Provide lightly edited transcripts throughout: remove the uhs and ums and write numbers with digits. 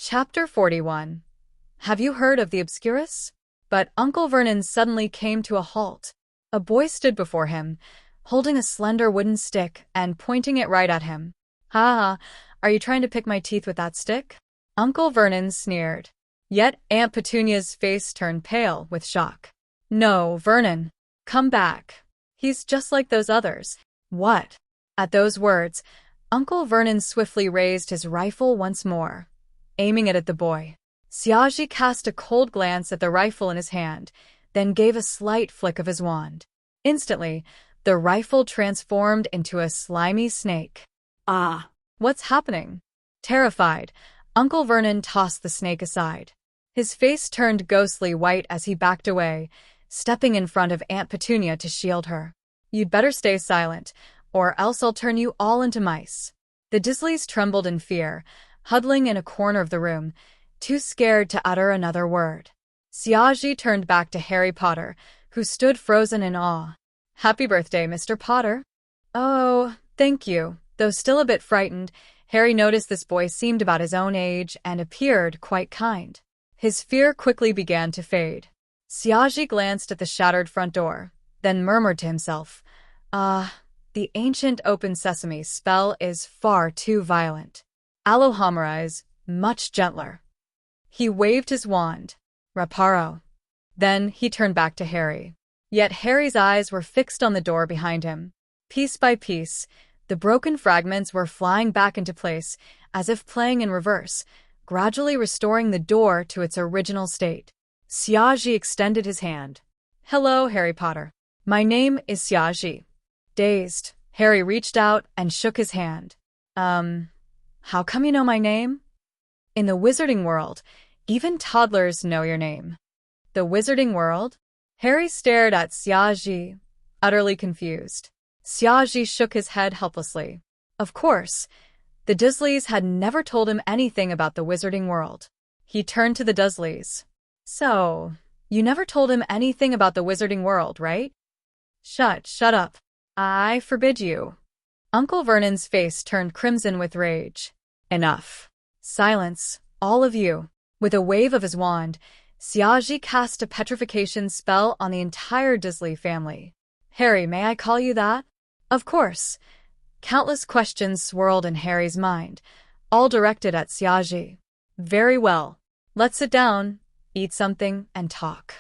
Chapter 41. Have you heard of the Obscurus? But Uncle Vernon suddenly came to a halt. A boy stood before him, holding a slender wooden stick and pointing it right at him. Ha ha, are you trying to pick my teeth with that stick? Uncle Vernon sneered. Yet Aunt Petunia's face turned pale with shock. No, Vernon. Come back. He's just like those others. What? At those words, Uncle Vernon swiftly raised his rifle once more, aiming it at the boy. Xiaoji cast a cold glance at the rifle in his hand, then gave a slight flick of his wand. Instantly, the rifle transformed into a slimy snake. Ah! What's happening? Terrified, Uncle Vernon tossed the snake aside. His face turned ghostly white as he backed away, stepping in front of Aunt Petunia to shield her. You'd better stay silent, or else I'll turn you all into mice. The Dizzleys trembled in fear, huddling in a corner of the room, too scared to utter another word. Xiaoji turned back to Harry Potter, who stood frozen in awe. Happy birthday, Mr. Potter. Oh, thank you. Though still a bit frightened, Harry noticed this boy seemed about his own age and appeared quite kind. His fear quickly began to fade. Xiaoji glanced at the shattered front door, then murmured to himself, the ancient open sesame spell is far too violent. Alohomora is much gentler. He waved his wand. Reparo. Then he turned back to Harry. Yet Harry's eyes were fixed on the door behind him. Piece by piece, the broken fragments were flying back into place, as if playing in reverse, gradually restoring the door to its original state. Xiaoji extended his hand. Hello, Harry Potter. My name is Xiaoji. Dazed, Harry reached out and shook his hand. How come you know my name? In the wizarding world, even toddlers know your name. The wizarding world? Harry stared at Xiaoji, utterly confused. Xiaoji shook his head helplessly. Of course, the Dizzleys had never told him anything about the wizarding world. He turned to the Dizzleys. So, you never told him anything about the wizarding world, right? Shut up. I forbid you. Uncle Vernon's face turned crimson with rage. Enough. Silence, all of you. With a wave of his wand, Xiaoji cast a petrification spell on the entire Dizzley family. Harry, may I call you that? Of course. Countless questions swirled in Harry's mind, all directed at Xiaoji. Very well. Let's sit down, eat something, and talk.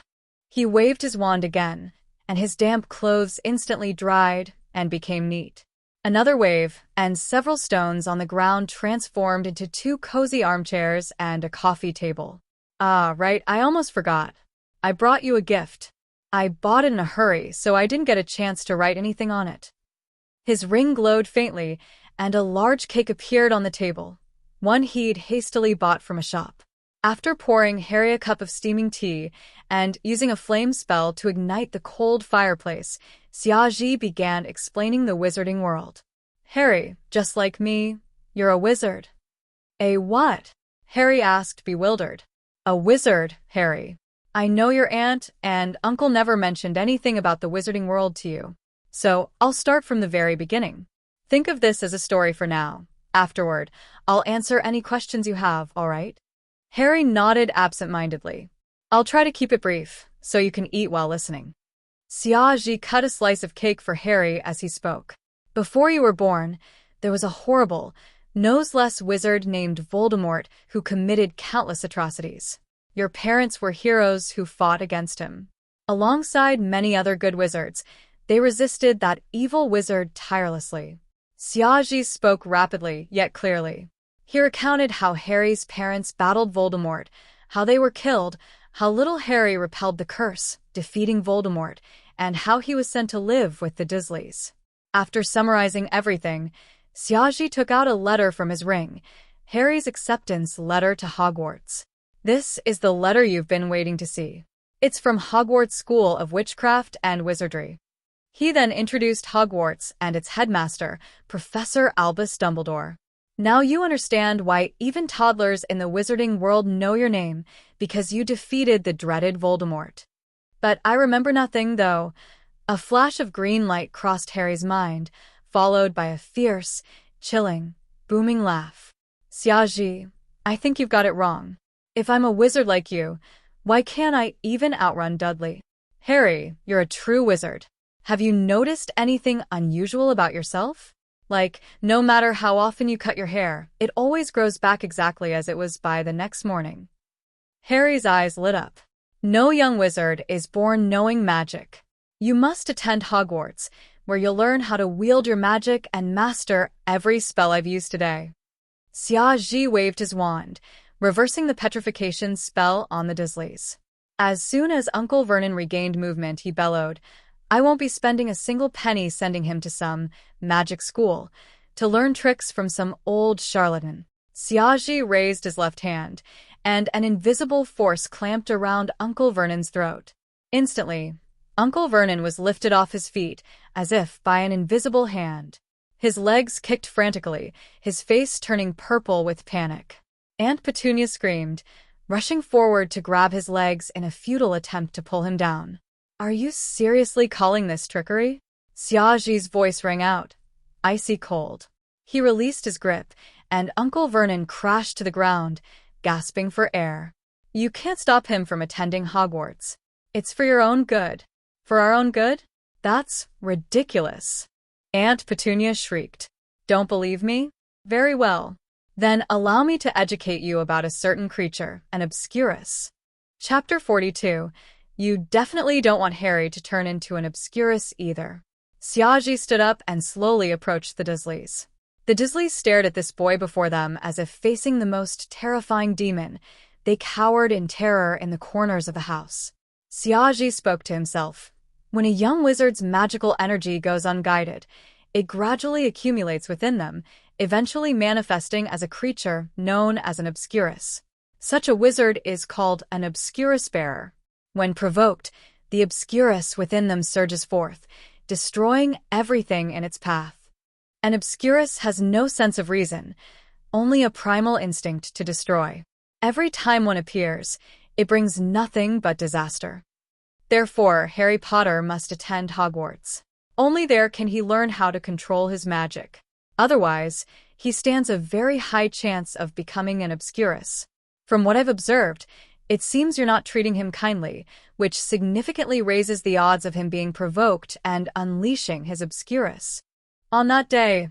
He waved his wand again, and his damp clothes instantly dried and became neat. Another wave, and several stones on the ground transformed into 2 cozy armchairs and a coffee table. Ah, right, I almost forgot. I brought you a gift. I bought it in a hurry, so I didn't get a chance to write anything on it. His ring glowed faintly, and a large cake appeared on the table, one he'd hastily bought from a shop. After pouring Harry a cup of steaming tea and using a flame spell to ignite the cold fireplace, Xiaoji began explaining the wizarding world. Harry, just like me, you're a wizard. A what? Harry asked, bewildered. A wizard, Harry. I know your aunt and uncle never mentioned anything about the wizarding world to you. So I'll start from the very beginning. Think of this as a story for now. Afterward, I'll answer any questions you have, all right? Harry nodded absent-mindedly. I'll try to keep it brief, so you can eat while listening. Xiaoji cut a slice of cake for Harry as he spoke. Before you were born, there was a horrible, noseless wizard named Voldemort who committed countless atrocities. Your parents were heroes who fought against him. Alongside many other good wizards, they resisted that evil wizard tirelessly. Xiaoji spoke rapidly yet clearly. He recounted how Harry's parents battled Voldemort, how they were killed, how little Harry repelled the curse, defeating Voldemort, and how he was sent to live with the Dizzleys. After summarizing everything, Xiaoji took out a letter from his ring, Harry's acceptance letter to Hogwarts. This is the letter you've been waiting to see. It's from Hogwarts School of Witchcraft and Wizardry. He then introduced Hogwarts and its headmaster, Professor Albus Dumbledore. Now you understand why even toddlers in the wizarding world know your name, because you defeated the dreaded Voldemort. But I remember nothing, though. A flash of green light crossed Harry's mind, followed by a fierce, chilling, booming laugh. Xiaoji, I think you've got it wrong. If I'm a wizard like you, why can't I even outrun Dudley? Harry, you're a true wizard. Have you noticed anything unusual about yourself? Like, no matter how often you cut your hair, it always grows back exactly as it was by the next morning. Harry's eyes lit up. No young wizard is born knowing magic. You must attend Hogwarts, where you'll learn how to wield your magic and master every spell I've used today. Xiaji waved his wand, reversing the petrification spell on the Dursleys. As soon as Uncle Vernon regained movement, he bellowed, I won't be spending a single penny sending him to some magic school to learn tricks from some old charlatan. Xiaji raised his left hand, and an invisible force clamped around Uncle Vernon's throat. Instantly, Uncle Vernon was lifted off his feet, as if by an invisible hand. His legs kicked frantically, his face turning purple with panic. Aunt Petunia screamed, rushing forward to grab his legs in a futile attempt to pull him down. Are you seriously calling this trickery? Xiaji's voice rang out, icy cold. He released his grip, and Uncle Vernon crashed to the ground, gasping for air. You can't stop him from attending Hogwarts. It's for your own good. For our own good? That's ridiculous. Aunt Petunia shrieked. Don't believe me? Very well. Then allow me to educate you about a certain creature, an Obscurus. Chapter 42. You definitely don't want Harry to turn into an Obscurus either. Xiaji stood up and slowly approached the Dursleys. The Dursleys stared at this boy before them as if facing the most terrifying demon. They cowered in terror in the corners of the house. Xiaji spoke to himself. When a young wizard's magical energy goes unguided, it gradually accumulates within them, eventually manifesting as a creature known as an Obscurus. Such a wizard is called an Obscurus bearer. When provoked, the Obscurus within them surges forth, destroying everything in its path. An Obscurus has no sense of reason, only a primal instinct to destroy. Every time one appears, it brings nothing but disaster. Therefore, Harry Potter must attend Hogwarts. Only there can he learn how to control his magic. Otherwise, he stands a very high chance of becoming an Obscurus. From what I've observed, it seems you're not treating him kindly, which significantly raises the odds of him being provoked and unleashing his Obscurus. On that day,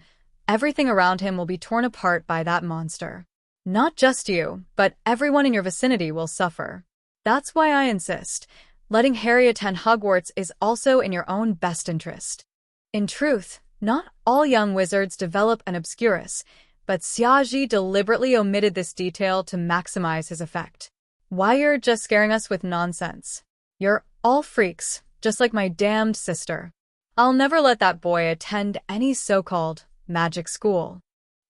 everything around him will be torn apart by that monster. Not just you, but everyone in your vicinity will suffer. That's why I insist. Letting Harry attend Hogwarts is also in your own best interest. In truth, not all young wizards develop an Obscurus, but Xiaji deliberately omitted this detail to maximize his effect. Why you're just scaring us with nonsense. You're all freaks, just like my damned sister. I'll never let that boy attend any so-called magic school.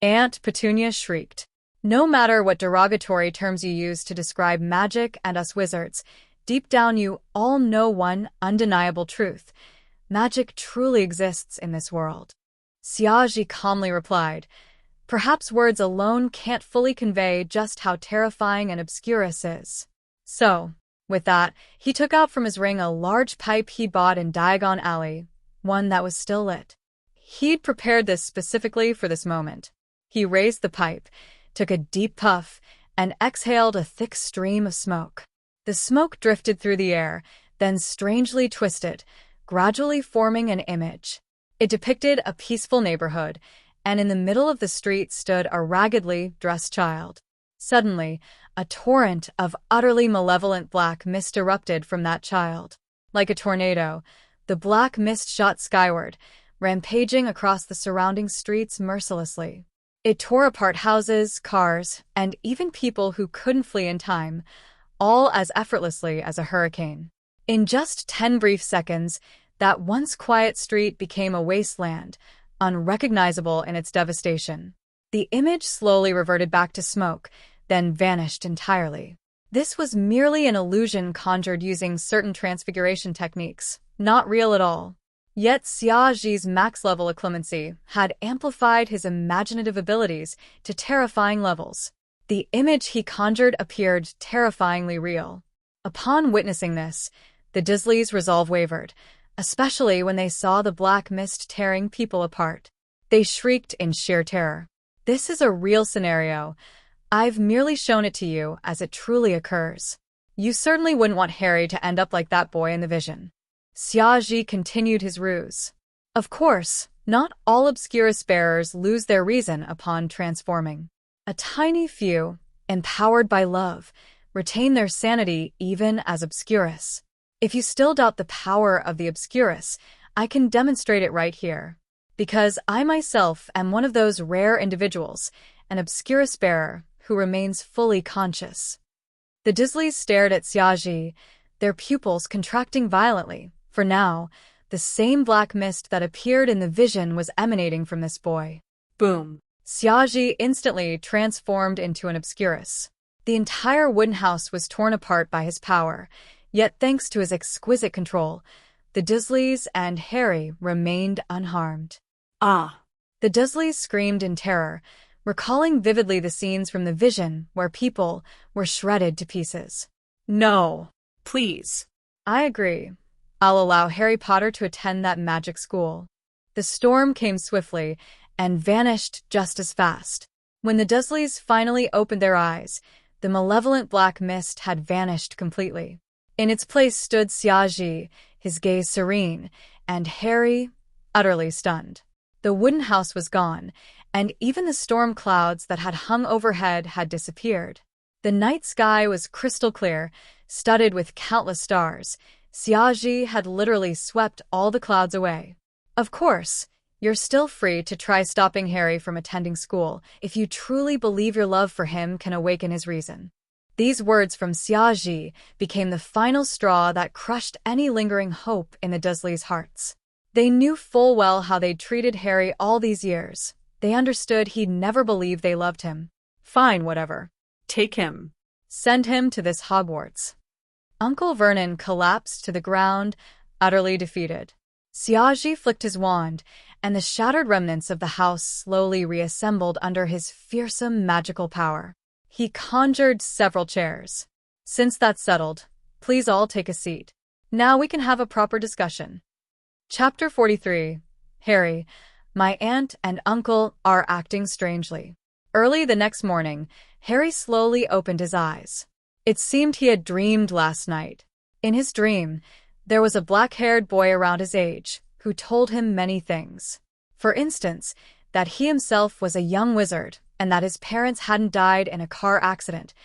Aunt Petunia shrieked. No matter what derogatory terms you use to describe magic and us wizards, deep down you all know one undeniable truth. Magic truly exists in this world. Xiaji calmly replied, perhaps words alone can't fully convey just how terrifying an Obscurus is. So, with that, he took out from his ring a large pipe he bought in Diagon Alley, one that was still lit. He'd prepared this specifically for this moment. He raised the pipe, took a deep puff, and exhaled a thick stream of smoke. The smoke drifted through the air, then strangely twisted, gradually forming an image. It depicted a peaceful neighborhood, and in the middle of the street stood a raggedly dressed child. Suddenly, a torrent of utterly malevolent black mist erupted from that child. Like a tornado, the black mist shot skyward, rampaging across the surrounding streets mercilessly. It tore apart houses, cars, and even people who couldn't flee in time, all as effortlessly as a hurricane. In just 10 brief seconds, that once quiet street became a wasteland, unrecognizable in its devastation. The image slowly reverted back to smoke, then vanished entirely. This was merely an illusion conjured using certain transfiguration techniques, not real at all. Yet Xiaji's max-level occlumency had amplified his imaginative abilities to terrifying levels. The image he conjured appeared terrifyingly real. Upon witnessing this, the Dursleys' resolve wavered, especially when they saw the black mist tearing people apart. They shrieked in sheer terror. This is a real scenario. I've merely shown it to you as it truly occurs. You certainly wouldn't want Harry to end up like that boy in the vision. Xiaji continued his ruse. Of course, not all Obscurus bearers lose their reason upon transforming. A tiny few, empowered by love, retain their sanity even as Obscurus. If you still doubt the power of the Obscurus, I can demonstrate it right here. Because I myself am one of those rare individuals, an Obscurus bearer who remains fully conscious. The Dizzleys stared at Xiaji, their pupils contracting violently, for now, the same black mist that appeared in the vision was emanating from this boy. Boom. Xiaji instantly transformed into an Obscurus. The entire wooden house was torn apart by his power, yet thanks to his exquisite control, the Dizzleys and Harry remained unharmed. Ah! The Dizzleys screamed in terror, recalling vividly the scenes from the vision where people were shredded to pieces. No! Please! I agree. I'll allow Harry Potter to attend that magic school. The storm came swiftly and vanished just as fast. When the Dursleys finally opened their eyes, the malevolent black mist had vanished completely. In its place stood Xiaji, his gaze serene, and Harry, utterly stunned. The wooden house was gone, and even the storm clouds that had hung overhead had disappeared. The night sky was crystal clear, studded with countless stars. Xiaji had literally swept all the clouds away. Of course, you're still free to try stopping Harry from attending school if you truly believe your love for him can awaken his reason. These words from Xiaji became the final straw that crushed any lingering hope in the Dursleys' hearts. They knew full well how they'd treated Harry all these years. They understood he'd never believed they loved him. Fine, whatever. Take him. Send him to this Hogwarts. Uncle Vernon collapsed to the ground, utterly defeated. Xiaji flicked his wand, and the shattered remnants of the house slowly reassembled under his fearsome magical power. He conjured several chairs. Since that's settled, please all take a seat. Now we can have a proper discussion. Chapter 43. Harry, my aunt and uncle are acting strangely. Early the next morning, Harry slowly opened his eyes. It seemed he had dreamed last night. In his dream, there was a black-haired boy around his age who told him many things. For instance, that he himself was a young wizard and that his parents hadn't died in a car accident.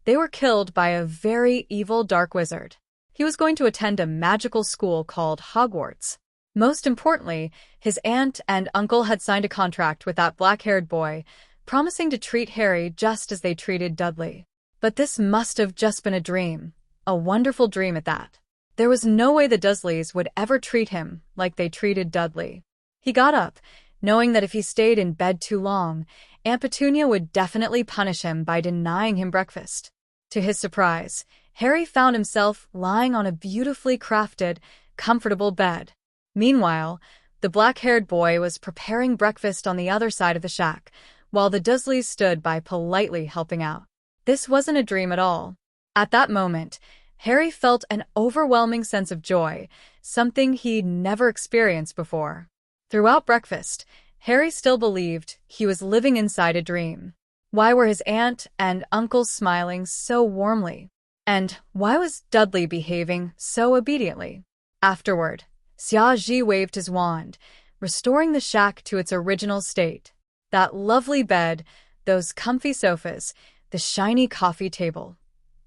They were killed by a very evil dark wizard. He was going to attend a magical school called Hogwarts. Most importantly, his aunt and uncle had signed a contract with that black-haired boy, promising to treat Harry just as they treated Dudley. But this must have just been a dream, a wonderful dream at that. There was no way the Dursleys would ever treat him like they treated Dudley. He got up, knowing that if he stayed in bed too long, Aunt Petunia would definitely punish him by denying him breakfast. To his surprise, Harry found himself lying on a beautifully crafted, comfortable bed. Meanwhile, the black-haired boy was preparing breakfast on the other side of the shack, while the Dursleys stood by politely helping out. This wasn't a dream at all. At that moment, Harry felt an overwhelming sense of joy, something he'd never experienced before. Throughout breakfast, Harry still believed he was living inside a dream. Why were his aunt and uncle smiling so warmly? And why was Dudley behaving so obediently? Afterward, Xiaji waved his wand, restoring the shack to its original state. That lovely bed, those comfy sofas, the shiny coffee table,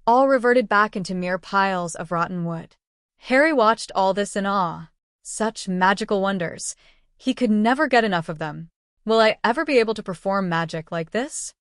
all reverted back into mere piles of rotten wood. Harry watched all this in awe. Such magical wonders. He could never get enough of them. Will I ever be able to perform magic like this?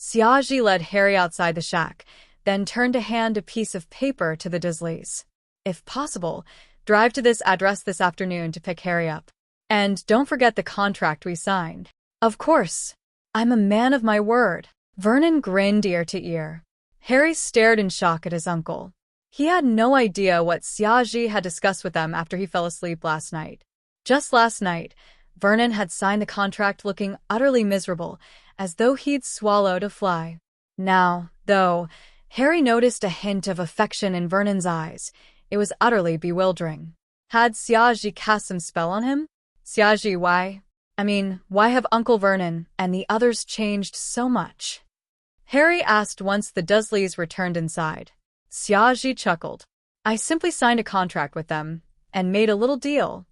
Xiaji led Harry outside the shack, then turned to hand a piece of paper to the Dursleys. If possible, drive to this address this afternoon to pick Harry up. And don't forget the contract we signed. Of course. I'm a man of my word. Vernon grinned ear to ear. Harry stared in shock at his uncle. He had no idea what Xiaji had discussed with them after he fell asleep last night. Just last night, Vernon had signed the contract looking utterly miserable, as though he'd swallowed a fly. Now, though, Harry noticed a hint of affection in Vernon's eyes. It was utterly bewildering. Had Xiaji cast some spell on him? Xiaji, why have Uncle Vernon and the others changed so much? Harry asked once the Dursleys returned inside. Xiaoji chuckled. I simply signed a contract with them and made a little deal.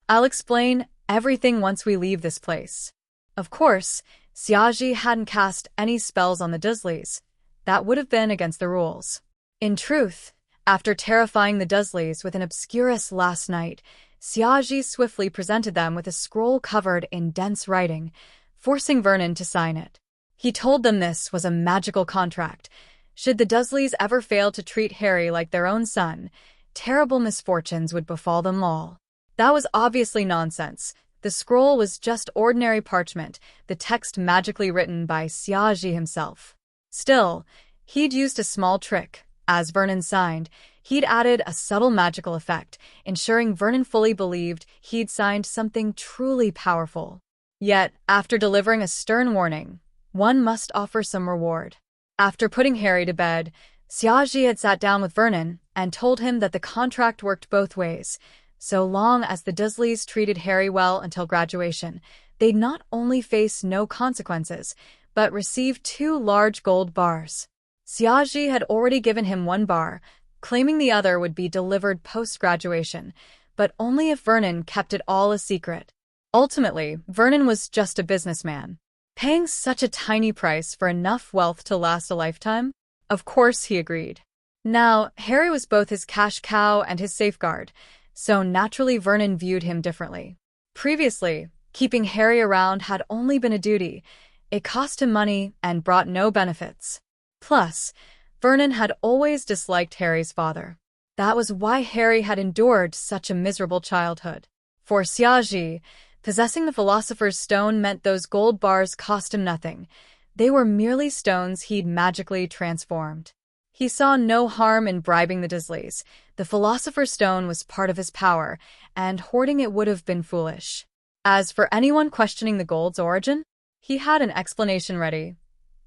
I'll explain everything once we leave this place. Of course, Xiaoji hadn't cast any spells on the Dursleys. That would have been against the rules. In truth, after terrifying the Dursleys with an obscurus last night, Xiaoji swiftly presented them with a scroll covered in dense writing, forcing Vernon to sign it. He told them this was a magical contract. Should the Dursleys ever fail to treat Harry like their own son, terrible misfortunes would befall them all. That was obviously nonsense. The scroll was just ordinary parchment, the text magically written by Xiaoji himself. Still, he'd used a small trick. As Vernon signed, he'd added a subtle magical effect, ensuring Vernon fully believed he'd signed something truly powerful. Yet, after delivering a stern warning, one must offer some reward. After putting Harry to bed, Xiaoji had sat down with Vernon and told him that the contract worked both ways. So long as the Dursleys treated Harry well until graduation, they'd not only face no consequences, but receive 2 large gold bars. Xiaoji had already given him 1 bar, claiming the other would be delivered post-graduation, but only if Vernon kept it all a secret. Ultimately, Vernon was just a businessman. Paying such a tiny price for enough wealth to last a lifetime? Of course he agreed. Now, Harry was both his cash cow and his safeguard, so naturally Vernon viewed him differently. Previously, keeping Harry around had only been a duty. It cost him money and brought no benefits. Plus, Vernon had always disliked Harry's father. That was why Harry had endured such a miserable childhood. For Xiaoji, possessing the Philosopher's Stone meant those gold bars cost him nothing. They were merely stones he'd magically transformed. He saw no harm in bribing the Dursleys. The Philosopher's Stone was part of his power, and hoarding it would have been foolish. As for anyone questioning the gold's origin, he had an explanation ready.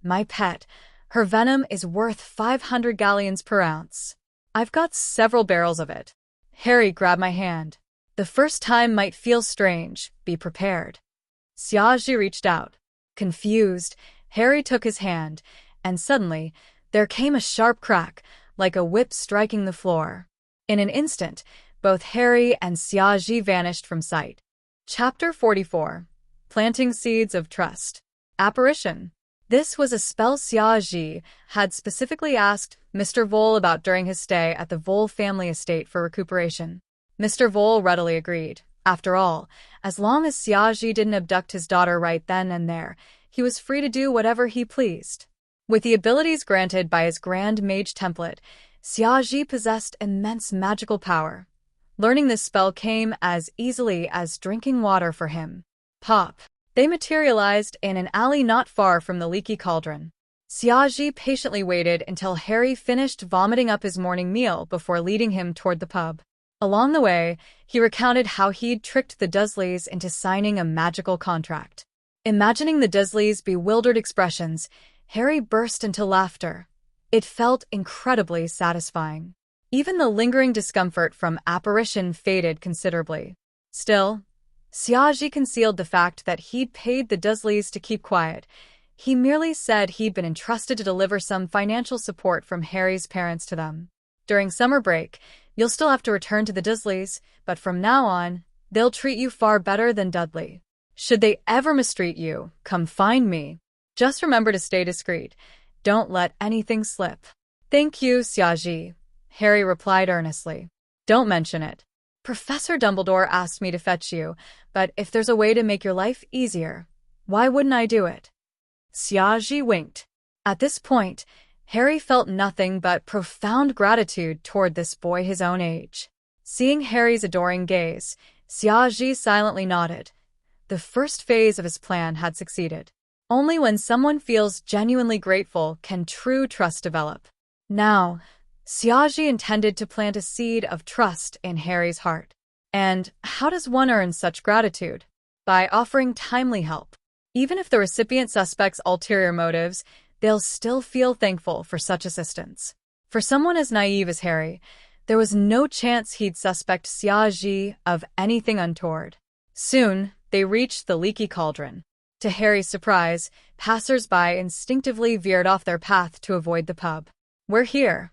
My pet, her venom is worth 500 galleons per ounce. I've got several barrels of it. Harry grabbed my hand. The first time might feel strange. Be prepared. Xiaoji reached out. Confused, Harry took his hand, and suddenly, there came a sharp crack, like a whip striking the floor. In an instant, both Harry and Xiaoji vanished from sight. Chapter 44. Planting Seeds of Trust. Apparition. This was a spell Xiaoji had specifically asked Mr. Vole about during his stay at the Vole family estate for recuperation. Mr. Vole readily agreed. After all, as long as Xiaoji didn't abduct his daughter right then and there, he was free to do whatever he pleased. With the abilities granted by his Grand Mage template, Xiaoji possessed immense magical power. Learning this spell came as easily as drinking water for him. Pop. They materialized in an alley not far from the leaky cauldron. Xiaoji patiently waited until Harry finished vomiting up his morning meal before leading him toward the pub. Along the way, he recounted how he'd tricked the Dursleys into signing a magical contract. Imagining the Dursleys' bewildered expressions, Harry burst into laughter. It felt incredibly satisfying. Even the lingering discomfort from apparition faded considerably. Still, Xiaoji concealed the fact that he'd paid the Dursleys to keep quiet. He merely said he'd been entrusted to deliver some financial support from Harry's parents to them. During summer break, you'll still have to return to the Dursleys, but from now on, they'll treat you far better than Dudley. Should they ever mistreat you, come find me. Just remember to stay discreet. Don't let anything slip. Thank you, Xiaoji, Harry replied earnestly. Don't mention it. Professor Dumbledore asked me to fetch you, but if there's a way to make your life easier, why wouldn't I do it? Xiaoji winked. At this point, Harry felt nothing but profound gratitude toward this boy his own age. Seeing Harry's adoring gaze, Xiaoji silently nodded. The first phase of his plan had succeeded. Only when someone feels genuinely grateful can true trust develop. Now, Xiaoji intended to plant a seed of trust in Harry's heart. And how does one earn such gratitude? By offering timely help. Even if the recipient suspects ulterior motives, they'll still feel thankful for such assistance. For someone as naive as Harry, there was no chance he'd suspect Xiaoji of anything untoward. Soon, they reached the leaky cauldron. To Harry's surprise, passers-by instinctively veered off their path to avoid the pub. "We're here."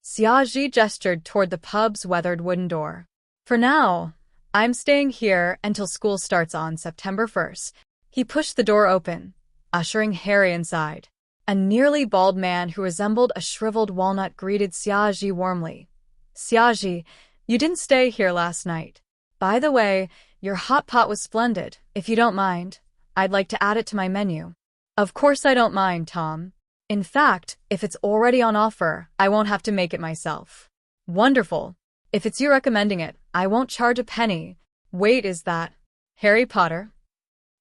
Xiaoji gestured toward the pub's weathered wooden door. "For now, I'm staying here until school starts on September 1st. He pushed the door open, ushering Harry inside. A nearly bald man who resembled a shriveled walnut greeted Xiaoji warmly. "Xiaoji, you didn't stay here last night. By the way, your hot pot was splendid. If you don't mind, I'd like to add it to my menu." "Of course I don't mind, Tom. In fact, if it's already on offer, I won't have to make it myself." "Wonderful. If it's you recommending it, I won't charge a penny. Wait, is that Harry Potter?"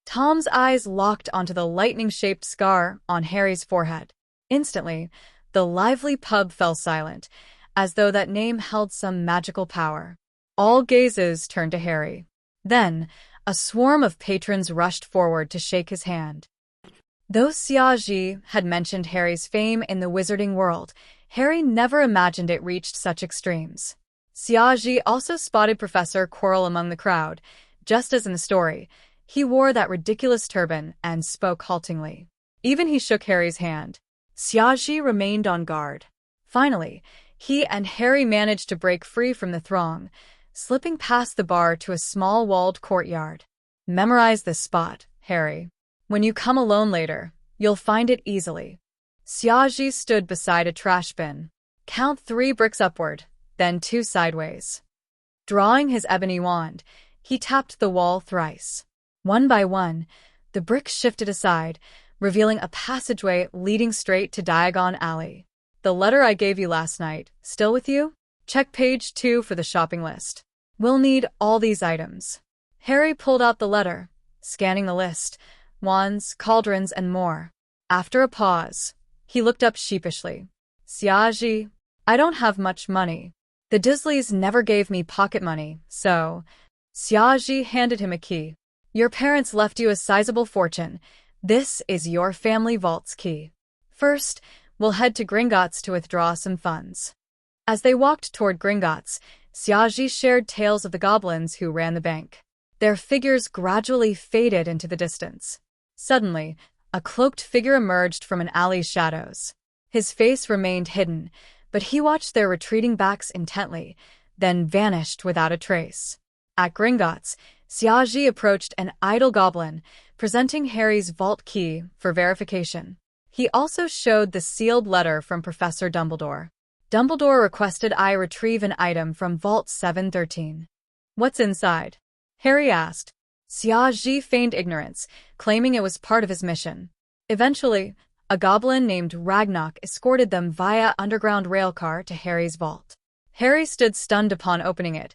Tom's eyes locked onto the lightning-shaped scar on Harry's forehead. Instantly, the lively pub fell silent, as though that name held some magical power. All gazes turned to Harry. Then, a swarm of patrons rushed forward to shake his hand. Though Xiaoji had mentioned Harry's fame in the wizarding world, Harry never imagined it reached such extremes. Xiaoji also spotted Professor Quirrell among the crowd. Just as in the story, he wore that ridiculous turban and spoke haltingly. Even he shook Harry's hand. Xiaoji remained on guard. Finally, he and Harry managed to break free from the throng, slipping past the bar to a small walled courtyard. "Memorize this spot, Harry. When you come alone later, you'll find it easily." Xiaoji stood beside a trash bin. "Count 3 bricks upward, then 2 sideways." Drawing his ebony wand, he tapped the wall thrice. One by one, the bricks shifted aside, revealing a passageway leading straight to Diagon Alley. "The letter I gave you last night, still with you? Check page 2 for the shopping list. We'll need all these items." Harry pulled out the letter, scanning the list: wands, cauldrons, and more. After a pause, he looked up sheepishly. "Xiaoji, I don't have much money. The Dursleys never gave me pocket money, so..." Xiaoji handed him a key. "Your parents left you a sizable fortune. This is your family vault's key. First, we'll head to Gringotts to withdraw some funds." As they walked toward Gringotts, Xiaoji shared tales of the goblins who ran the bank. Their figures gradually faded into the distance. Suddenly, a cloaked figure emerged from an alley's shadows. His face remained hidden, but he watched their retreating backs intently, then vanished without a trace. At Gringotts, Xiaoji approached an idle goblin, presenting Harry's vault key for verification. He also showed the sealed letter from Professor Dumbledore. "Dumbledore requested I retrieve an item from Vault 713. "What's inside?" Harry asked. Xiaoji feigned ignorance, claiming it was part of his mission. Eventually, a goblin named Ragnarok escorted them via underground railcar to Harry's vault. Harry stood stunned upon opening it.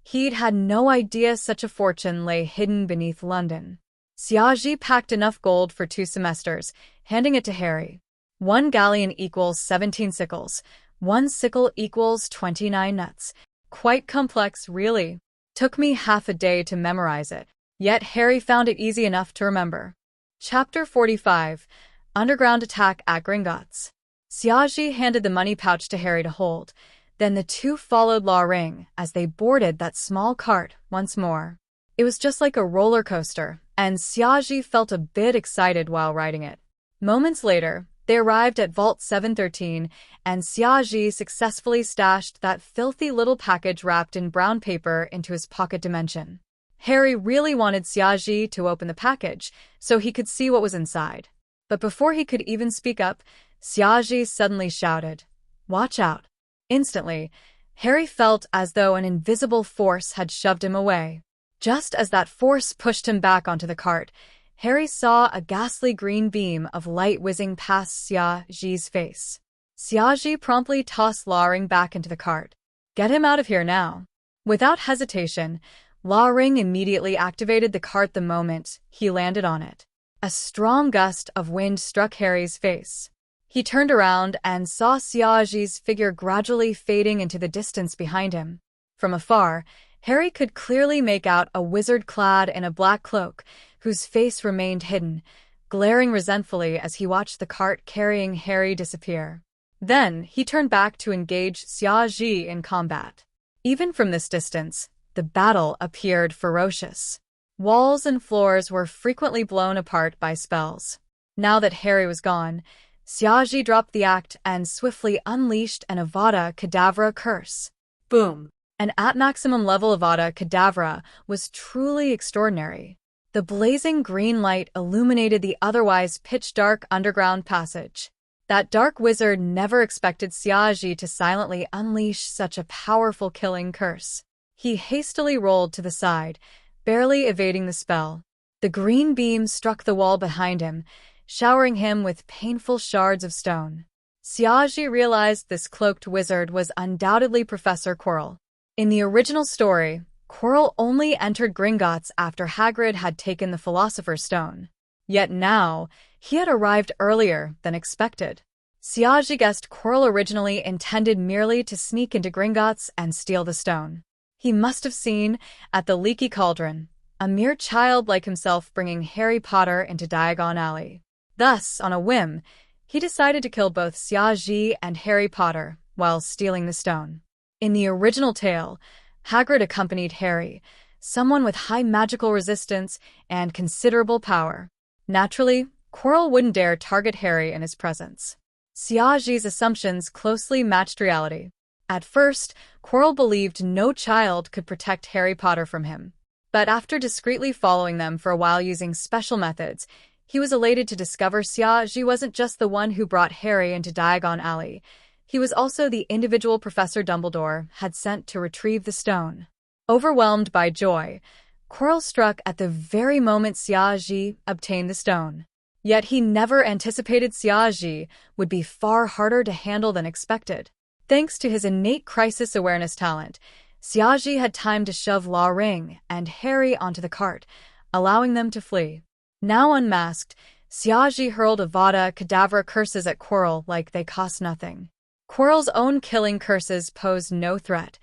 He'd had no idea such a fortune lay hidden beneath London. Xiaoji packed enough gold for 2 semesters, handing it to Harry. 1 galleon equals 17 sickles. 1 sickle equals 29 nuts. Quite complex, really. Took me half a day to memorize it. Yet Harry found it easy enough to remember. Chapter 45. Underground Attack at Gringotts. Xiaoji handed the money pouch to Harry to hold. Then the two followed La Ring as they boarded that small cart once more. It was just like a roller coaster, and Xiaoji felt a bit excited while riding it. Moments later, they arrived at Vault 713, and Xiaoji successfully stashed that filthy little package wrapped in brown paper into his pocket dimension. Harry really wanted Xiaoji to open the package so he could see what was inside. But before he could even speak up, Xiaoji suddenly shouted, "Watch out!" Instantly, Harry felt as though an invisible force had shoved him away. Just as that force pushed him back onto the cart, Harry saw a ghastly green beam of light whizzing past Xiaoji's face. Xiaoji promptly tossed La Ring back into the cart. "Get him out of here now." Without hesitation, La Ring immediately activated the cart the moment he landed on it. A strong gust of wind struck Harry's face. He turned around and saw Xiaoji's figure gradually fading into the distance behind him. From afar, Harry could clearly make out a wizard clad in a black cloak, whose face remained hidden, glaring resentfully as he watched the cart carrying Harry disappear. Then he turned back to engage Xiaoji in combat. Even from this distance, the battle appeared ferocious. Walls and floors were frequently blown apart by spells. Now that Harry was gone, Xiaji dropped the act and swiftly unleashed an Avada Kedavra curse. Boom. An at-maximum level Avada Kedavra was truly extraordinary. The blazing green light illuminated the otherwise pitch-dark underground passage. That dark wizard never expected Xiaji to silently unleash such a powerful killing curse. He hastily rolled to the side, barely evading the spell. The green beam struck the wall behind him, showering him with painful shards of stone. Xiaji realized this cloaked wizard was undoubtedly Professor Quirrell. In the original story, Quirrell only entered Gringotts after Hagrid had taken the Philosopher's Stone. Yet now, he had arrived earlier than expected. Xiaji guessed Quirrell originally intended merely to sneak into Gringotts and steal the stone. He must have seen, at the Leaky Cauldron, a mere child like himself bringing Harry Potter into Diagon Alley. Thus, on a whim, he decided to kill both Xiaji and Harry Potter while stealing the stone. In the original tale, Hagrid accompanied Harry, someone with high magical resistance and considerable power. Naturally, Quirrell wouldn't dare target Harry in his presence. Xiaji's assumptions closely matched reality. At first, Quirrell believed no child could protect Harry Potter from him. But after discreetly following them for a while using special methods, he was elated to discover Xiaji wasn't just the one who brought Harry into Diagon Alley. He was also the individual Professor Dumbledore had sent to retrieve the stone. Overwhelmed by joy, Quirrell struck at the very moment Xiaji obtained the stone. Yet he never anticipated Xiaji would be far harder to handle than expected. Thanks to his innate crisis awareness talent, Xiaji had time to shove La Ring and Harry onto the cart, allowing them to flee. Now unmasked, Xiaji hurled Avada Kedavra curses at Quirrell like they cost nothing. Quirrell's own killing curses posed no threat.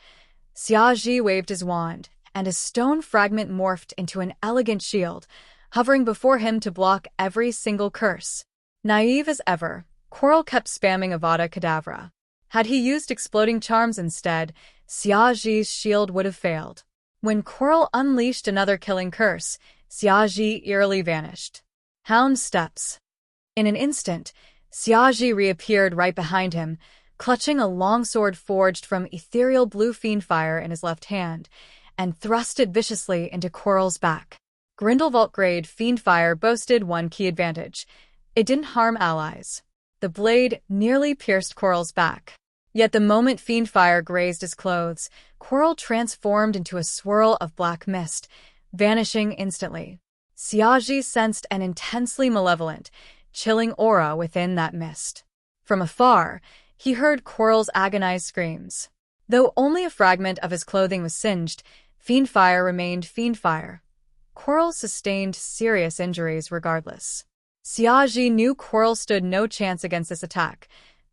Xiaji waved his wand, and a stone fragment morphed into an elegant shield, hovering before him to block every single curse. Naive as ever, Quirrell kept spamming Avada Kedavra. Had he used exploding charms instead, Xiaji's shield would have failed. When Quirrell unleashed another killing curse, Xiaji eerily vanished. Hound steps. In an instant, Xiaji reappeared right behind him, clutching a long sword forged from ethereal blue fiendfire in his left hand, and thrust it viciously into Quirrell's back. Grindelwald-grade fiendfire boasted one key advantage. It didn't harm allies. The blade nearly pierced Quirrell's back. Yet the moment fiendfire grazed his clothes, Quirrell transformed into a swirl of black mist, vanishing instantly. Xiaji sensed an intensely malevolent, chilling aura within that mist. From afar, he heard Quirrell's agonized screams. Though only a fragment of his clothing was singed, fiendfire remained fiendfire. Quirrell sustained serious injuries regardless. Xiaji knew Quirrell stood no chance against this attack.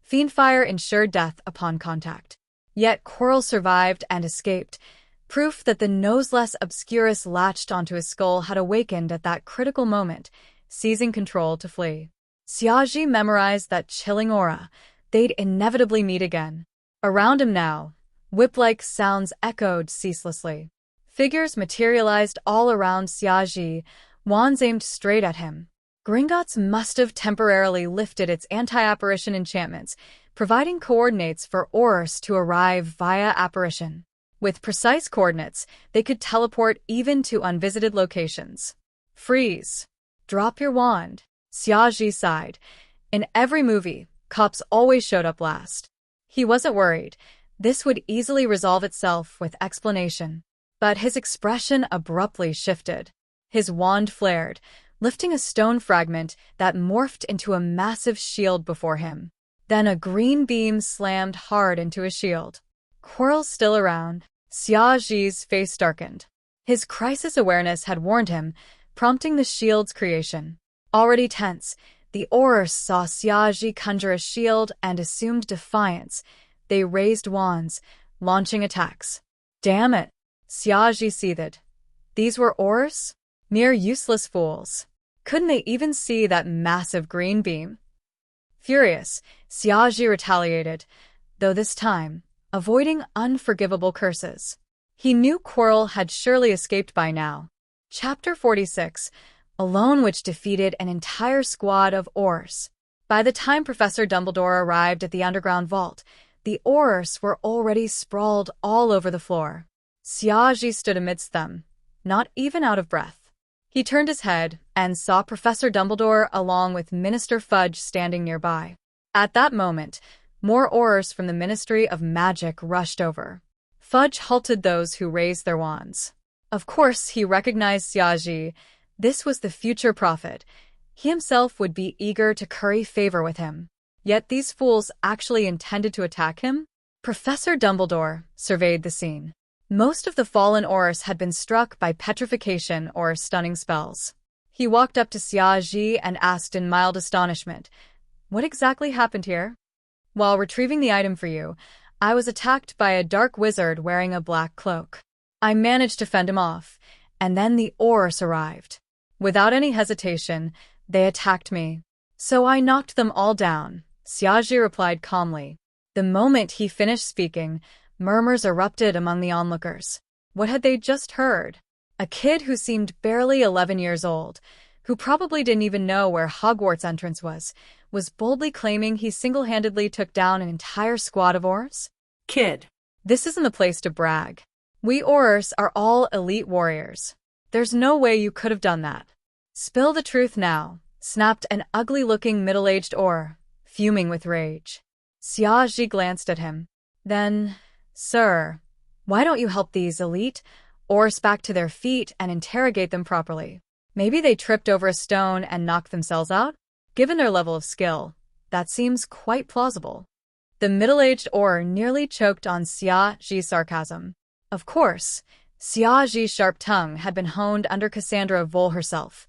Fiendfire ensured death upon contact. Yet Quirrell survived and escaped, proof that the noseless Obscurus latched onto his skull had awakened at that critical moment, seizing control to flee. Xiaji memorized that chilling aura. They'd inevitably meet again. Around him now, whip-like sounds echoed ceaselessly. Figures materialized all around Xiaji, wands aimed straight at him. Gringotts must have temporarily lifted its anti-apparition enchantments, providing coordinates for Aurors to arrive via apparition. With precise coordinates, they could teleport even to unvisited locations. Freeze. Drop your wand. Xiaji sighed. In every movie, cops always showed up last. He wasn't worried. This would easily resolve itself with explanation. But his expression abruptly shifted. His wand flared, lifting a stone fragment that morphed into a massive shield before him. Then a green beam slammed hard into his shield. Quirrell still around. Xiaji's face darkened. His crisis awareness had warned him, prompting the shield's creation. Already tense, the Aurors saw Xiaji conjure a shield and assumed defiance. They raised wands, launching attacks. Damn it! Xiaji seethed. These were Aurors? Mere useless fools. Couldn't they even see that massive green beam? Furious, Xiaji retaliated, though this time, avoiding unforgivable curses. He knew Quirrell had surely escaped by now. Chapter 46, a loan which defeated an entire squad of Aurors. By the time Professor Dumbledore arrived at the underground vault, the Aurors were already sprawled all over the floor. Xiaji stood amidst them, not even out of breath. He turned his head and saw Professor Dumbledore along with Minister Fudge standing nearby. At that moment, more Aurors from the Ministry of Magic rushed over. Fudge halted those who raised their wands. Of course, he recognized Xiaji. This was the future prophet. He himself would be eager to curry favor with him. Yet these fools actually intended to attack him? Professor Dumbledore surveyed the scene. Most of the fallen Aurors had been struck by petrification or stunning spells. He walked up to Xiaji and asked in mild astonishment, "What exactly happened here?" "While retrieving the item for you, I was attacked by a dark wizard wearing a black cloak. I managed to fend him off, and then the Aurors arrived. Without any hesitation, they attacked me. So I knocked them all down," Xiaji replied calmly. The moment he finished speaking, murmurs erupted among the onlookers. What had they just heard? A kid who seemed barely 11 years old, who probably didn't even know where Hogwarts entrance was boldly claiming he single-handedly took down an entire squad of Aurors? Kid. This isn't the place to brag. We Aurors are all elite warriors. There's no way you could have done that. Spill the truth now, snapped an ugly-looking middle-aged Auror, fuming with rage. Xiaji glanced at him. Then, "Sir, why don't you help these elite Aurors back to their feet and interrogate them properly? Maybe they tripped over a stone and knocked themselves out? Given their level of skill, that seems quite plausible." The middle-aged Auror nearly choked on Xiaji's sarcasm. Of course, Xiaji's sharp tongue had been honed under Cassandra Vole herself.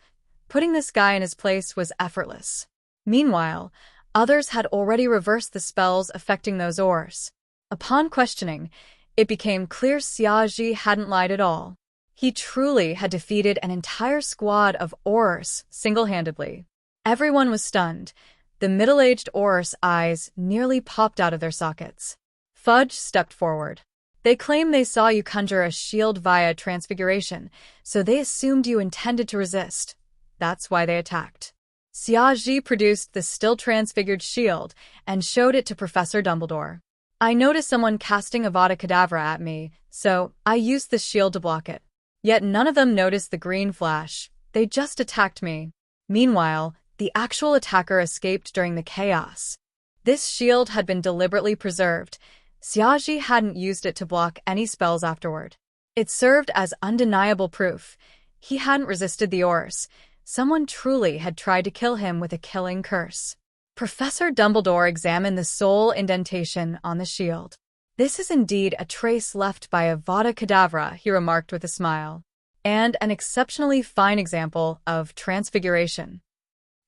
Putting this guy in his place was effortless. Meanwhile, others had already reversed the spells affecting those Aurors. Upon questioning, it became clear Xiaji hadn't lied at all. He truly had defeated an entire squad of Aurors single-handedly. Everyone was stunned. The middle-aged Aurors' eyes nearly popped out of their sockets. Fudge stepped forward. "They claim they saw you conjure a shield via transfiguration, so they assumed you intended to resist. That's why they attacked." Xiaji produced the still transfigured shield and showed it to Professor Dumbledore. "I noticed someone casting Avada Kedavra at me, so I used the shield to block it. Yet none of them noticed the green flash. They just attacked me." Meanwhile, the actual attacker escaped during the chaos. This shield had been deliberately preserved. Xiaji hadn't used it to block any spells afterward. It served as undeniable proof. He hadn't resisted the Aurors. Someone truly had tried to kill him with a killing curse. Professor Dumbledore examined the sole indentation on the shield. "This is indeed a trace left by Avada Kedavra," he remarked with a smile, "and an exceptionally fine example of transfiguration."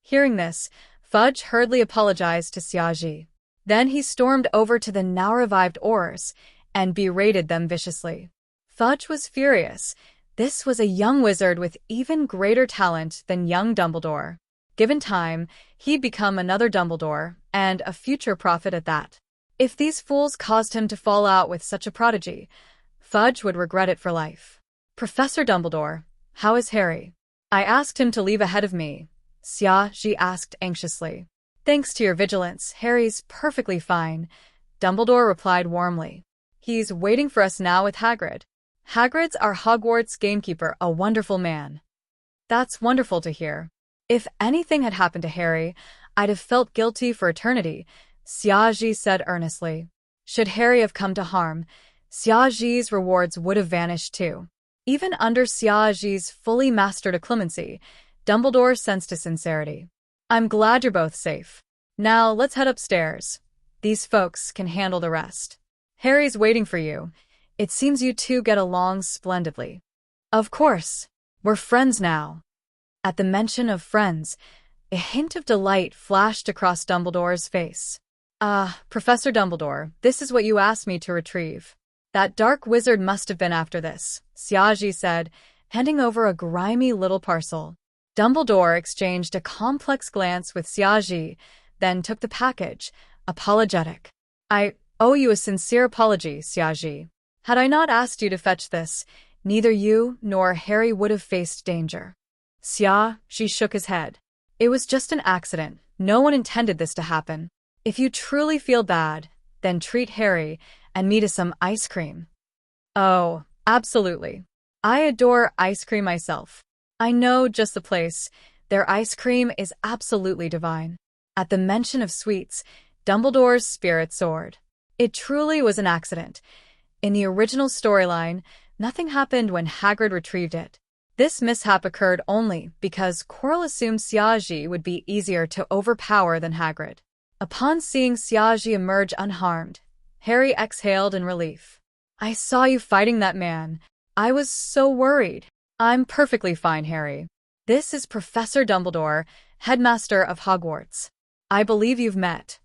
Hearing this, Fudge hurriedly apologized to Xiaji. Then he stormed over to the now-revived Aurors and berated them viciously. Fudge was furious. This was a young wizard with even greater talent than young Dumbledore. Given time, he'd become another Dumbledore, and a future prophet at that. If these fools caused him to fall out with such a prodigy, Fudge would regret it for life. "Professor Dumbledore, how is Harry?" "I asked him to leave ahead of me," Xiaji asked anxiously. "Thanks to your vigilance, Harry's perfectly fine," Dumbledore replied warmly. "He's waiting for us now with Hagrid. Hagrid's our Hogwarts gamekeeper, a wonderful man." "That's wonderful to hear. If anything had happened to Harry, I'd have felt guilty for eternity," Xiaji said earnestly. Should Harry have come to harm, Xiaji's rewards would have vanished too. Even under Xiaji's fully mastered clemency, Dumbledore sensed his sincerity. "I'm glad you're both safe. Now let's head upstairs. These folks can handle the rest. Harry's waiting for you. It seems you two get along splendidly." "Of course. We're friends now." At the mention of friends, a hint of delight flashed across Dumbledore's face. Professor Dumbledore, this is what you asked me to retrieve." "That dark wizard must have been after this," Xiaji said, handing over a grimy little parcel. Dumbledore exchanged a complex glance with Xiaji, then took the package, apologetic. "I owe you a sincere apology, Xiaji. Had I not asked you to fetch this, neither you nor Harry would have faced danger. Xia, she shook his head. It was just an accident. No one intended this to happen. If you truly feel bad, then treat Harry and me to some ice cream. Oh, absolutely. I adore ice cream myself. I know just the place. Their ice cream is absolutely divine. At the mention of sweets, Dumbledore's spirit soared. It truly was an accident. In the original storyline, nothing happened when Hagrid retrieved it. This mishap occurred only because Quirrell assumed Xiaoji would be easier to overpower than Hagrid. Upon seeing Xiaoji emerge unharmed, Harry exhaled in relief. I saw you fighting that man. I was so worried. I'm perfectly fine, Harry. This is Professor Dumbledore, headmaster of Hogwarts. I believe you've met.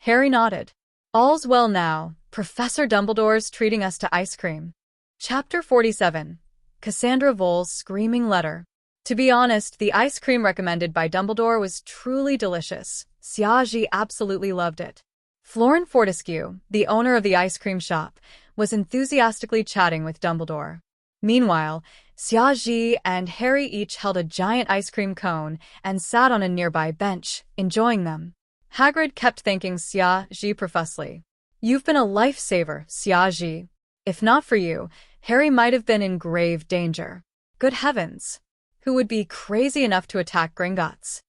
Harry nodded. All's well now. Professor Dumbledore's treating us to ice cream. Chapter 47. Cassandra Vole's Screaming Letter. To be honest, the ice cream recommended by Dumbledore was truly delicious. Xiaoji absolutely loved it. Florin Fortescue, the owner of the ice cream shop, was enthusiastically chatting with Dumbledore. Meanwhile, Xiaoji and Harry each held a giant ice cream cone and sat on a nearby bench, enjoying them. Hagrid kept thanking Xiaoji profusely. You've been a lifesaver, Xiaoji. If not for you, Harry might have been in grave danger. Good heavens! Who would be crazy enough to attack Gringotts?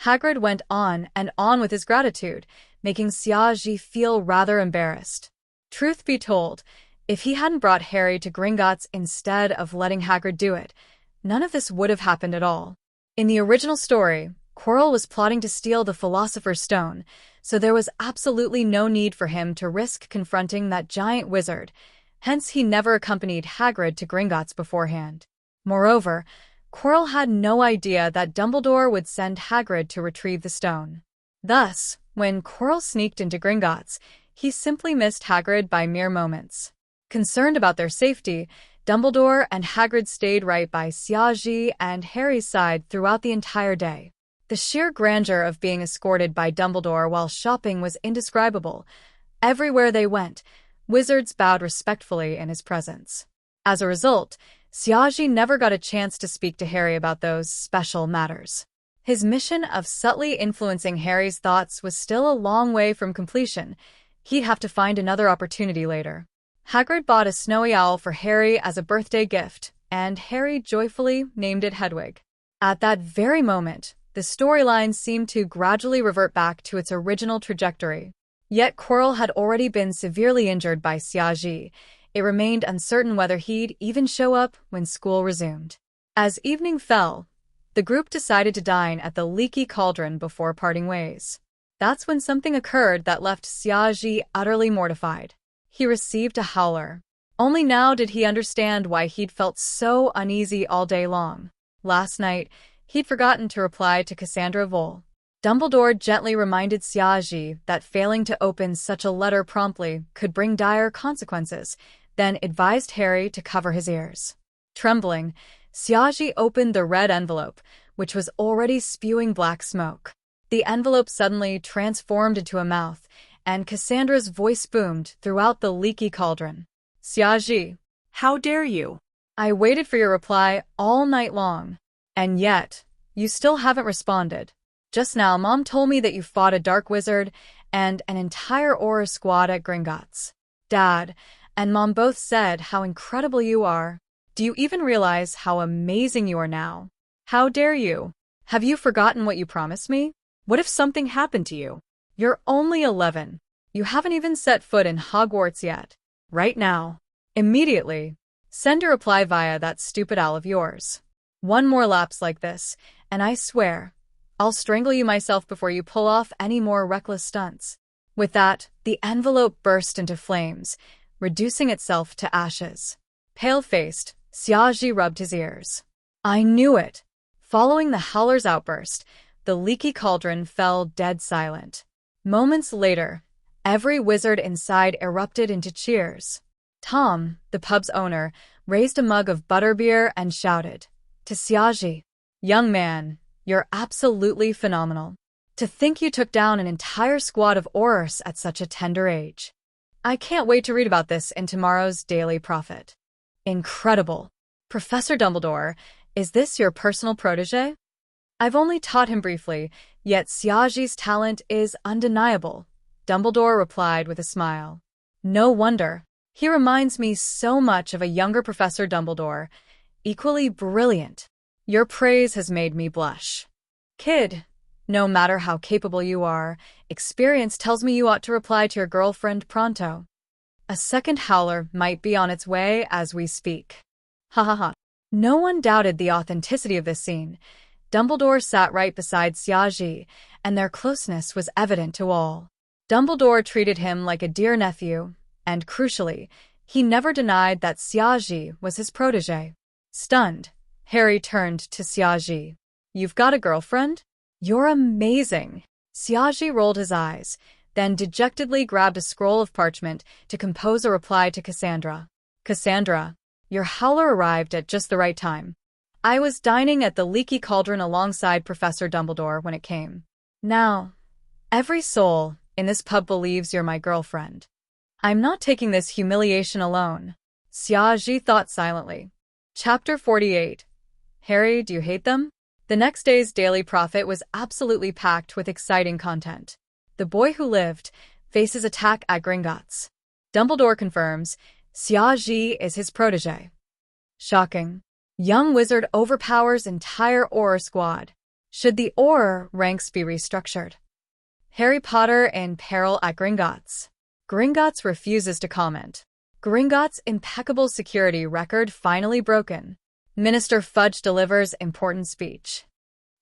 Hagrid went on and on with his gratitude, making Xiaoji feel rather embarrassed. Truth be told, if he hadn't brought Harry to Gringotts instead of letting Hagrid do it, none of this would have happened at all. In the original story, Quirrell was plotting to steal the Philosopher's Stone, so there was absolutely no need for him to risk confronting that giant wizard. Hence, he never accompanied Hagrid to Gringotts beforehand. Moreover, Quirrell had no idea that Dumbledore would send Hagrid to retrieve the stone. Thus, when Quirrell sneaked into Gringotts, he simply missed Hagrid by mere moments. Concerned about their safety, Dumbledore and Hagrid stayed right by Xiaoji and Harry's side throughout the entire day. The sheer grandeur of being escorted by Dumbledore while shopping was indescribable. Everywhere they went, wizards bowed respectfully in his presence. As a result, Xiaoji never got a chance to speak to Harry about those special matters. His mission of subtly influencing Harry's thoughts was still a long way from completion. He'd have to find another opportunity later. Hagrid bought a snowy owl for Harry as a birthday gift, and Harry joyfully named it Hedwig. At that very moment, the storyline seemed to gradually revert back to its original trajectory. Yet Quirrell had already been severely injured by Xiaoji. It remained uncertain whether he'd even show up when school resumed. As evening fell, the group decided to dine at the Leaky Cauldron before parting ways. That's when something occurred that left Xiaoji utterly mortified. He received a howler. Only now did he understand why he'd felt so uneasy all day long. Last night, he'd forgotten to reply to Cassandra Vole. Dumbledore gently reminded Xiaoji that failing to open such a letter promptly could bring dire consequences, then advised Harry to cover his ears. Trembling, Xiaoji opened the red envelope, which was already spewing black smoke. The envelope suddenly transformed into a mouth, and Cassandra's voice boomed throughout the Leaky Cauldron. Xiaoji, How dare you? I waited for your reply all night long. And yet, you still haven't responded. Just now, Mom told me that you fought a dark wizard and an entire Auror squad at Gringotts. Dad and Mom both said how incredible you are. Do you even realize how amazing you are now? How dare you? Have you forgotten what you promised me? What if something happened to you? You're only 11. You haven't even set foot in Hogwarts yet. Right now. Immediately. Send a reply via that stupid owl of yours. One more lapse like this, and I swear, I'll strangle you myself before you pull off any more reckless stunts. With that, the envelope burst into flames, reducing itself to ashes. Pale-faced, Xiaoji rubbed his ears. I knew it. Following the howler's outburst, the Leaky Cauldron fell dead silent. Moments later, every wizard inside erupted into cheers. Tom, the pub's owner, raised a mug of butterbeer and shouted to Xiaoji, young man, you're absolutely phenomenal. To think you took down an entire squad of Aurors at such a tender age. I can't wait to read about this in tomorrow's Daily Prophet. Incredible. Professor Dumbledore, is this your personal protege? I've only taught him briefly, yet Xiaji's talent is undeniable, Dumbledore replied with a smile. No wonder. He reminds me so much of a younger Professor Dumbledore, equally brilliant. Your praise has made me blush. Kid, no matter how capable you are, experience tells me you ought to reply to your girlfriend pronto. A second howler might be on its way as we speak. Ha ha ha. No one doubted the authenticity of this scene. Dumbledore sat right beside Xiaji, and their closeness was evident to all. Dumbledore treated him like a dear nephew, and crucially, he never denied that Xiaji was his protege. Stunned, Harry turned to Xiaji. You've got a girlfriend? You're amazing. Xiaji rolled his eyes, then dejectedly grabbed a scroll of parchment to compose a reply to Cassandra. Cassandra, your howler arrived at just the right time. I was dining at the Leaky Cauldron alongside Professor Dumbledore when it came. Now, every soul in this pub believes you're my girlfriend. I'm not taking this humiliation alone. Xiaji thought silently. Chapter 48. Harry, do you hate them? The next day's Daily Prophet was absolutely packed with exciting content. The boy who lived faces attack at Gringotts. Dumbledore confirms Xiaji is his protege. Shocking. Young wizard overpowers entire Auror squad. Should the Auror ranks be restructured? Harry Potter in peril at Gringotts. Gringotts refuses to comment. Gringotts' impeccable security record finally broken. Minister Fudge delivers important speech.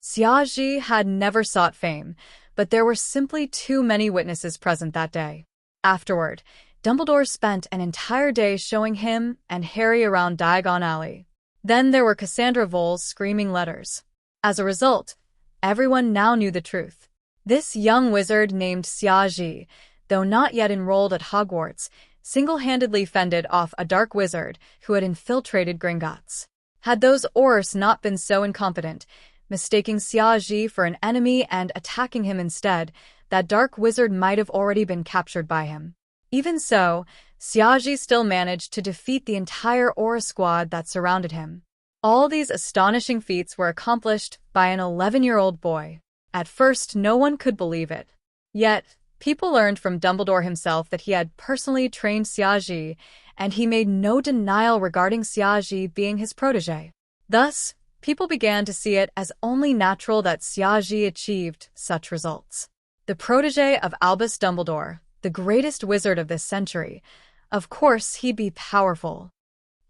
Xiaji had never sought fame, but there were simply too many witnesses present that day. Afterward, Dumbledore spent an entire day showing him and Harry around Diagon Alley. Then there were Cassandra Vole's screaming letters. As a result, everyone now knew the truth. This young wizard named Xiaji, though not yet enrolled at Hogwarts, single-handedly fended off a dark wizard who had infiltrated Gringotts. Had those Aurors not been so incompetent, mistaking Xiaji for an enemy and attacking him instead, that dark wizard might have already been captured by him. Even so, Xiaji still managed to defeat the entire Auror squad that surrounded him. All these astonishing feats were accomplished by an 11-year-old boy. At first, no one could believe it. Yet, people learned from Dumbledore himself that he had personally trained Xiaji, and he made no denial regarding Xiaji being his protege. Thus, people began to see it as only natural that Xiaji achieved such results. The protege of Albus Dumbledore, the greatest wizard of this century, of course he'd be powerful.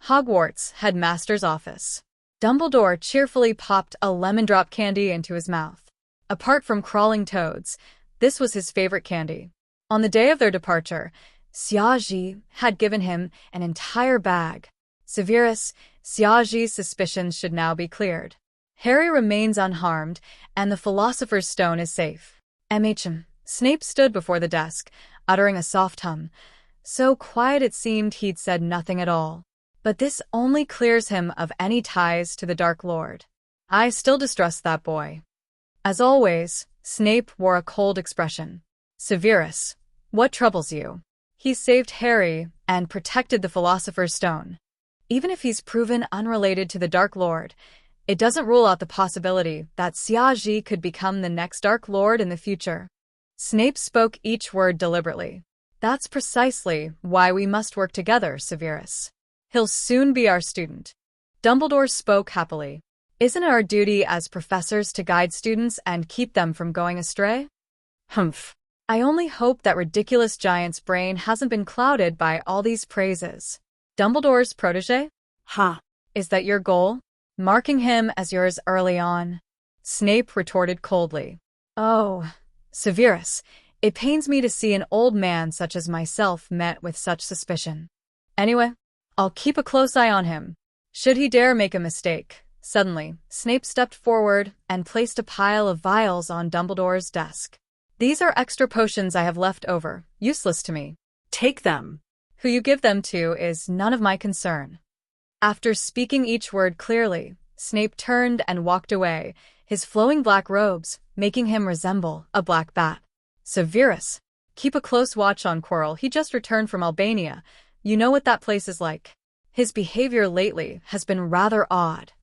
Hogwarts headmaster's office. Dumbledore cheerfully popped a lemon drop candy into his mouth. Apart from crawling toads, this was his favorite candy. On the day of their departure, Xiaji had given him an entire bag. Severus, Xiaji's suspicions should now be cleared. Harry remains unharmed, and the Philosopher's Stone is safe. Snape stood before the desk, uttering a soft hum. So quiet it seemed he'd said nothing at all. But this only clears him of any ties to the Dark Lord. I still distrust that boy. As always, Snape wore a cold expression. Severus, what troubles you? He saved Harry and protected the Philosopher's Stone. Even if he's proven unrelated to the Dark Lord, it doesn't rule out the possibility that Xiaji could become the next Dark Lord in the future. Snape spoke each word deliberately. That's precisely why we must work together, Severus. He'll soon be our student. Dumbledore spoke happily. Isn't it our duty as professors to guide students and keep them from going astray? Humph. I only hope that ridiculous giant's brain hasn't been clouded by all these praises. Dumbledore's protege? Ha. Is that your goal? Marking him as yours early on? Snape retorted coldly. Oh, Severus, it pains me to see an old man such as myself met with such suspicion. Anyway, I'll keep a close eye on him. Should he dare make a mistake. Suddenly, Snape stepped forward and placed a pile of vials on Dumbledore's desk. These are extra potions I have left over, useless to me. Take them. Who you give them to is none of my concern. After speaking each word clearly, Snape turned and walked away, his flowing black robes making him resemble a black bat. Severus, keep a close watch on Quirrell. He just returned from Albania. You know what that place is like. His behavior lately has been rather odd.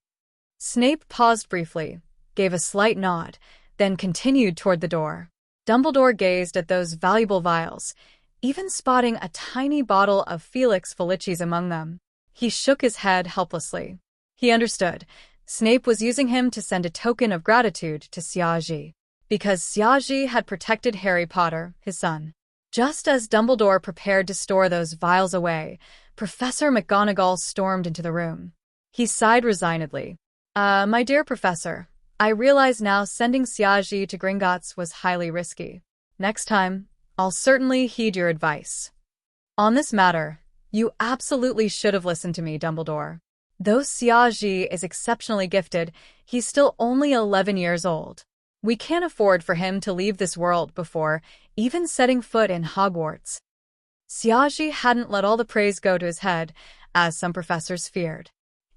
Snape paused briefly, gave a slight nod, then continued toward the door. Dumbledore gazed at those valuable vials, even spotting a tiny bottle of Felix Felicis among them. He shook his head helplessly. He understood. Snape was using him to send a token of gratitude to Xiaji, because Xiaji had protected Harry Potter, his son. Just as Dumbledore prepared to store those vials away, Professor McGonagall stormed into the room. He sighed resignedly. My dear Professor, I realize now sending Xiaji to Gringotts was highly risky. Next time, I'll certainly heed your advice. On this matter, you absolutely should have listened to me, Dumbledore. Though Xiaji is exceptionally gifted, he's still only 11 years old. We can't afford for him to leave this world before even setting foot in Hogwarts. Xiaji hadn't let all the praise go to his head, as some professors feared.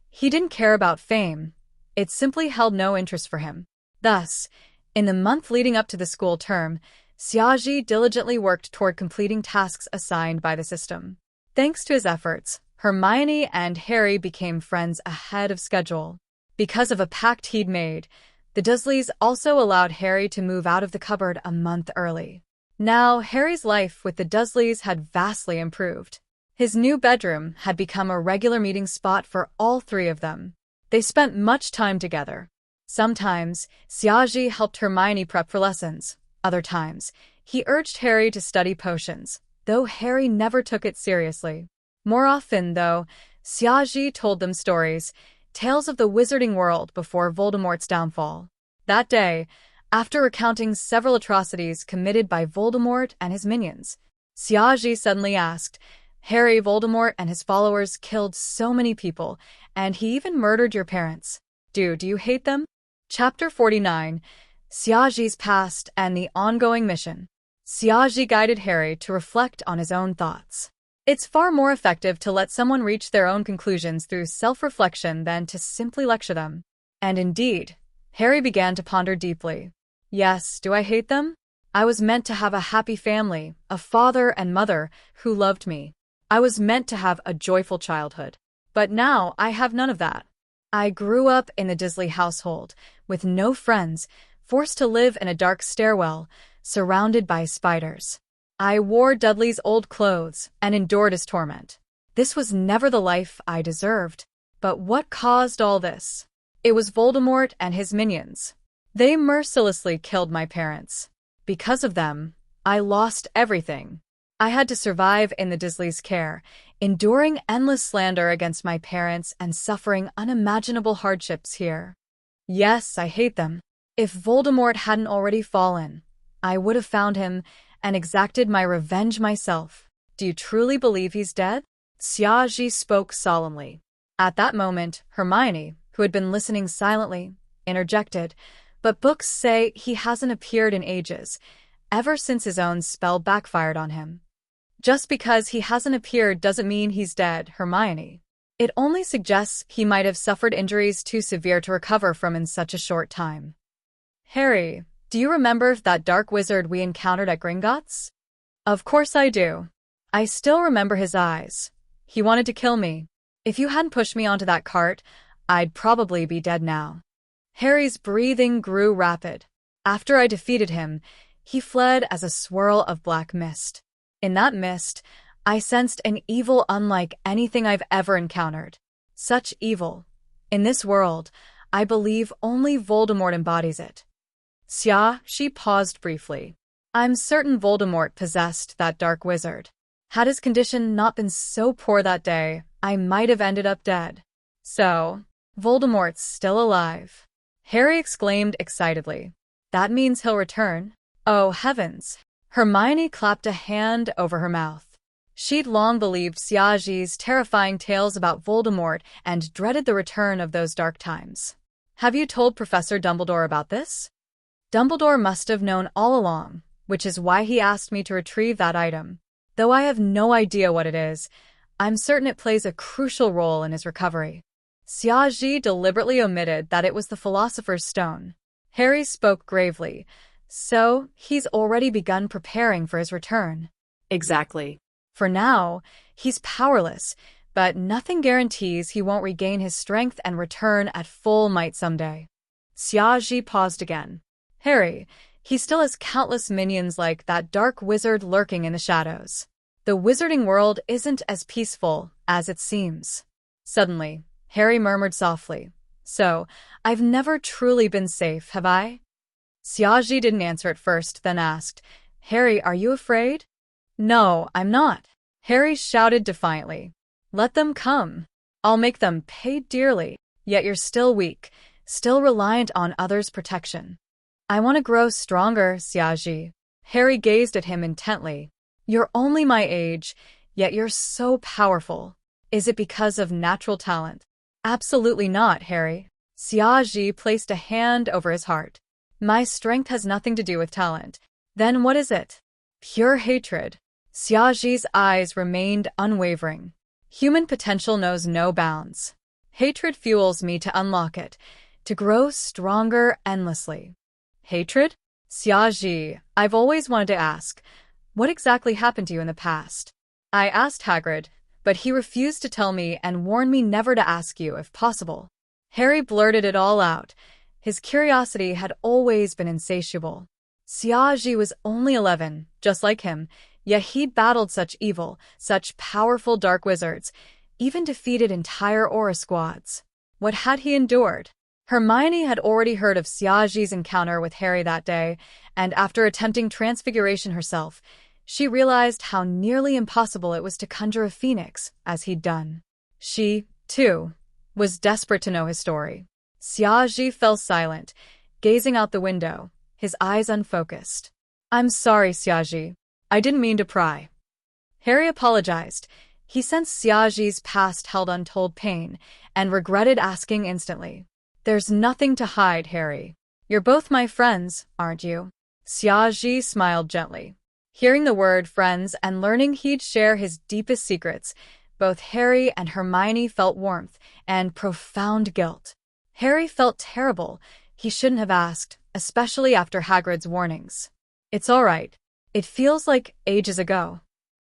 He didn't care about fame. It simply held no interest for him. Thus, in the month leading up to the school term, Xiaji diligently worked toward completing tasks assigned by the system. Thanks to his efforts, Hermione and Harry became friends ahead of schedule. Because of a pact he'd made, the Dursleys also allowed Harry to move out of the cupboard a month early. Now, Harry's life with the Dursleys had vastly improved. His new bedroom had become a regular meeting spot for all three of them. They spent much time together. Sometimes, Xiaji helped Hermione prep for lessons. Other times, he urged Harry to study potions, though Harry never took it seriously. More often, though, Xiaji told them stories, tales of the wizarding world before Voldemort's downfall. That day, after recounting several atrocities committed by Voldemort and his minions, Xiaji suddenly asked, Harry, Voldemort and his followers killed so many people, and he even murdered your parents. Do you hate them? Chapter 49, Xiaji's Past and the Ongoing Mission. Xiaji guided Harry to reflect on his own thoughts. It's far more effective to let someone reach their own conclusions through self-reflection than to simply lecture them. And indeed, Harry began to ponder deeply. Yes, do I hate them? I was meant to have a happy family, a father and mother who loved me. I was meant to have a joyful childhood. But now I have none of that. I grew up in the Dursley household, with no friends, forced to live in a dark stairwell, surrounded by spiders. I wore Dudley's old clothes and endured his torment. This was never the life I deserved. But what caused all this? It was Voldemort and his minions. They mercilessly killed my parents. Because of them, I lost everything. I had to survive in the Dursleys' care, enduring endless slander against my parents and suffering unimaginable hardships here. Yes, I hate them. If Voldemort hadn't already fallen, I would have found him and exacted my revenge myself. Do you truly believe he's dead? Xiaji spoke solemnly. At that moment, Hermione, who had been listening silently, interjected, but books say he hasn't appeared in ages, ever since his own spell backfired on him. Just because he hasn't appeared doesn't mean he's dead, Hermione. It only suggests he might have suffered injuries too severe to recover from in such a short time. Harry, do you remember that dark wizard we encountered at Gringotts? Of course I do. I still remember his eyes. He wanted to kill me. If you hadn't pushed me onto that cart, I'd probably be dead now. Harry's breathing grew rapid. After I defeated him, he fled as a swirl of black mist. In that mist, I sensed an evil unlike anything I've ever encountered. Such evil. In this world, I believe only Voldemort embodies it. She paused briefly. I'm certain Voldemort possessed that dark wizard. Had his condition not been so poor that day, I might have ended up dead. So, Voldemort's still alive. Harry exclaimed excitedly. That means he'll return. Oh heavens! Hermione clapped a hand over her mouth. She'd long believed Xiaji's terrifying tales about Voldemort and dreaded the return of those dark times. Have you told Professor Dumbledore about this? Dumbledore must have known all along, which is why he asked me to retrieve that item. Though I have no idea what it is, I'm certain it plays a crucial role in his recovery. Xiaji deliberately omitted that it was the Philosopher's Stone. Harry spoke gravely. So, he's already begun preparing for his return. Exactly. For now, he's powerless, but nothing guarantees he won't regain his strength and return at full might someday. Xiaji paused again. Harry, he still has countless minions like that dark wizard lurking in the shadows. The wizarding world isn't as peaceful as it seems. Suddenly, Harry murmured softly, So, I've never truly been safe, have I? Xiaji didn't answer at first, then asked, Harry, are you afraid? No, I'm not. Harry shouted defiantly. Let them come. I'll make them pay dearly. Yet you're still weak, still reliant on others' protection. I want to grow stronger, Xiaji. Harry gazed at him intently. You're only my age, yet you're so powerful. Is it because of natural talent? Absolutely not, Harry. Xiaji placed a hand over his heart. My strength has nothing to do with talent. Then what is it? Pure hatred. Xiaji's eyes remained unwavering. Human potential knows no bounds. Hatred fuels me to unlock it, to grow stronger endlessly. Hatred? Xiaji, I've always wanted to ask, what exactly happened to you in the past? I asked Hagrid, but he refused to tell me and warned me never to ask you if possible. Harry blurted it all out. His curiosity had always been insatiable. Xiaji was only 11, just like him, yet he'd battled such evil, such powerful dark wizards, even defeated entire aura squads. What had he endured? Hermione had already heard of Xiaji's encounter with Harry that day, and after attempting transfiguration herself, she realized how nearly impossible it was to conjure a phoenix, as he'd done. She, too, was desperate to know his story. Xiaji fell silent, gazing out the window, his eyes unfocused. I'm sorry, Xiaji. I didn't mean to pry. Harry apologized. He sensed Xiaji's past held untold pain, and regretted asking instantly. There's nothing to hide, Harry. You're both my friends, aren't you? Xiaji smiled gently. Hearing the word friends and learning he'd share his deepest secrets, both Harry and Hermione felt warmth and profound guilt. Harry felt terrible. He shouldn't have asked, especially after Hagrid's warnings. It's all right. It feels like ages ago.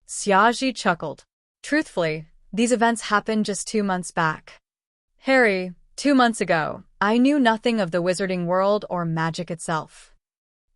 Xiaji chuckled. Truthfully, these events happened just 2 months back. Harry, 2 months ago, I knew nothing of the wizarding world or magic itself.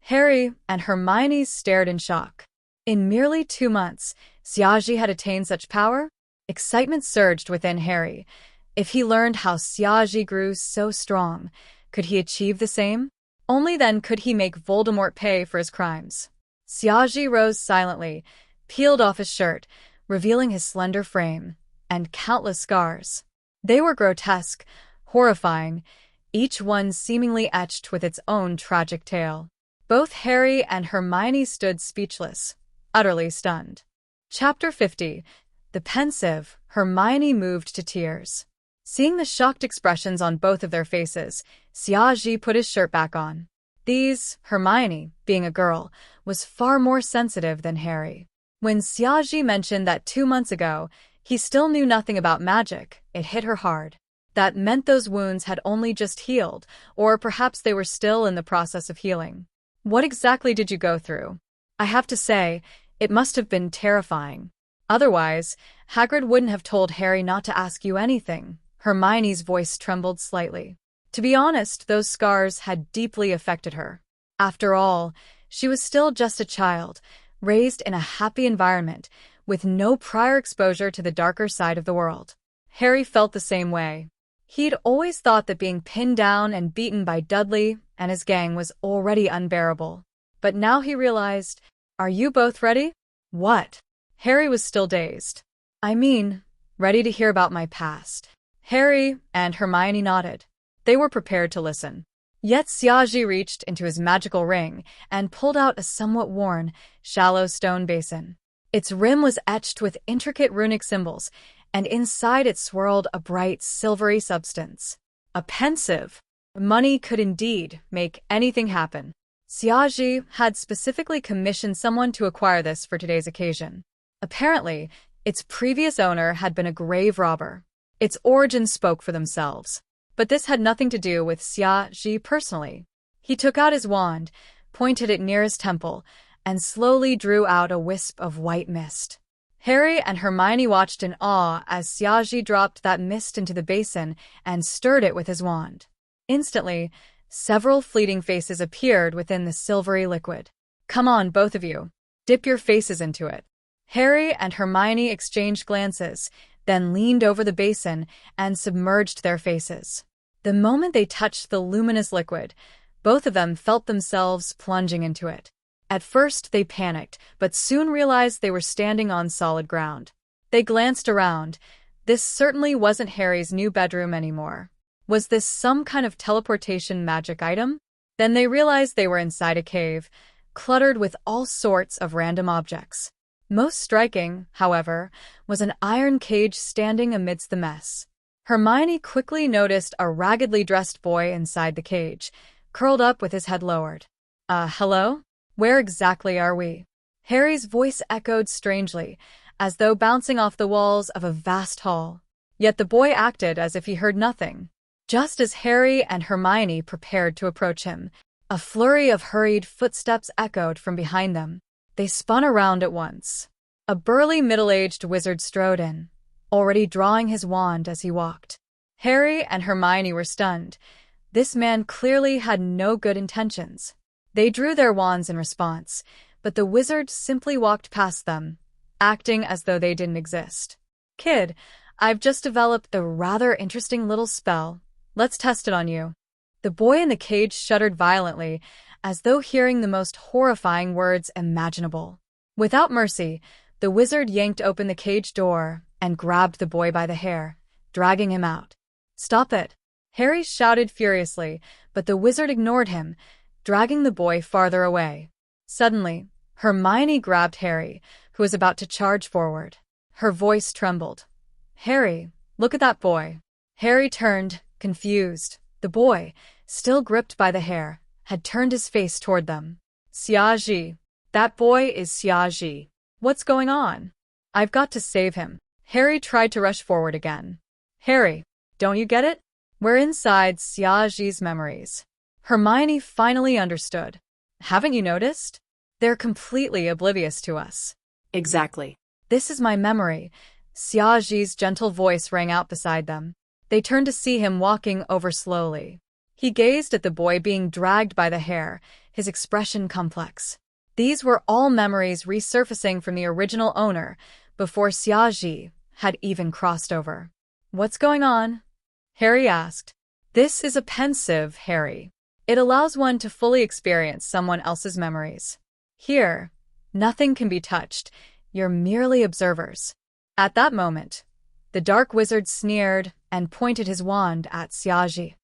Harry and Hermione stared in shock. In merely 2 months, Xiaji had attained such power? Excitement surged within Harry. If he learned how Xiaji grew so strong, could he achieve the same? Only then could he make Voldemort pay for his crimes. Xiaji rose silently, peeled off his shirt, revealing his slender frame, and countless scars. They were grotesque, horrifying, each one seemingly etched with its own tragic tale. Both Harry and Hermione stood speechless, utterly stunned. Chapter 50. The pensive, Hermione moved to tears. Seeing the shocked expressions on both of their faces, Xiaji put his shirt back on. Hermione, being a girl, was far more sensitive than Harry. When Xiaji mentioned that 2 months ago, he still knew nothing about magic, it hit her hard. That meant those wounds had only just healed, or perhaps they were still in the process of healing. What exactly did you go through? I have to say, it must have been terrifying. Otherwise, Hagrid wouldn't have told Harry not to ask you anything. Hermione's voice trembled slightly. To be honest, those scars had deeply affected her. After all, she was still just a child, raised in a happy environment, with no prior exposure to the darker side of the world. Harry felt the same way. He'd always thought that being pinned down and beaten by Dudley and his gang was already unbearable. But now he realized, are you both ready? What? Harry was still dazed. I mean, ready to hear about my past. Harry and Hermione nodded. They were prepared to listen. Yet Xiaji reached into his magical ring and pulled out a somewhat worn, shallow stone basin. Its rim was etched with intricate runic symbols, and inside it swirled a bright, silvery substance. A pensive. Money could indeed make anything happen. Xiaji had specifically commissioned someone to acquire this for today's occasion. Apparently, its previous owner had been a grave robber. Its origins spoke for themselves. But this had nothing to do with Xiaji personally. He took out his wand, pointed it near his temple, and slowly drew out a wisp of white mist. Harry and Hermione watched in awe as Xiaoji dropped that mist into the basin and stirred it with his wand. Instantly, several fleeting faces appeared within the silvery liquid. "Come on, both of you. Dip your faces into it." Harry and Hermione exchanged glances, then leaned over the basin and submerged their faces. The moment they touched the luminous liquid, both of them felt themselves plunging into it. At first, they panicked, but soon realized they were standing on solid ground. They glanced around. This certainly wasn't Harry's new bedroom anymore. Was this some kind of teleportation magic item? Then they realized they were inside a cave, cluttered with all sorts of random objects. Most striking, however, was an iron cage standing amidst the mess. Hermione quickly noticed a raggedly dressed boy inside the cage, curled up with his head lowered. Hello? Where exactly are we?" Harry's voice echoed strangely, as though bouncing off the walls of a vast hall. Yet the boy acted as if he heard nothing. Just as Harry and Hermione prepared to approach him, a flurry of hurried footsteps echoed from behind them. They spun around at once. A burly middle-aged wizard strode in, already drawing his wand as he walked. Harry and Hermione were stunned. This man clearly had no good intentions. They drew their wands in response, but the wizard simply walked past them, acting as though they didn't exist. "Kid, I've just developed a rather interesting little spell. Let's test it on you." The boy in the cage shuddered violently, as though hearing the most horrifying words imaginable. Without mercy, the wizard yanked open the cage door and grabbed the boy by the hair, dragging him out. "Stop it!" Harry shouted furiously, but the wizard ignored him, dragging the boy farther away. Suddenly, Hermione grabbed Harry, who was about to charge forward. Her voice trembled. "Harry, look at that boy." Harry turned, confused. The boy, still gripped by the hair, had turned his face toward them. "Xiaoji. That boy is Xiaoji. What's going on? I've got to save him." Harry tried to rush forward again. "Harry, don't you get it? We're inside Xiaoji's memories." Hermione finally understood. "Haven't you noticed? They're completely oblivious to us." Exactly. "This is my memory." Xiaoji's gentle voice rang out beside them. They turned to see him walking over slowly. He gazed at the boy being dragged by the hair, his expression complex. These were all memories resurfacing from the original owner before Xiaoji had even crossed over. "What's going on?" Harry asked. "This is a pensive, Harry. It allows one to fully experience someone else's memories. Here, nothing can be touched. You're merely observers." At that moment, the dark wizard sneered and pointed his wand at Xiaoji.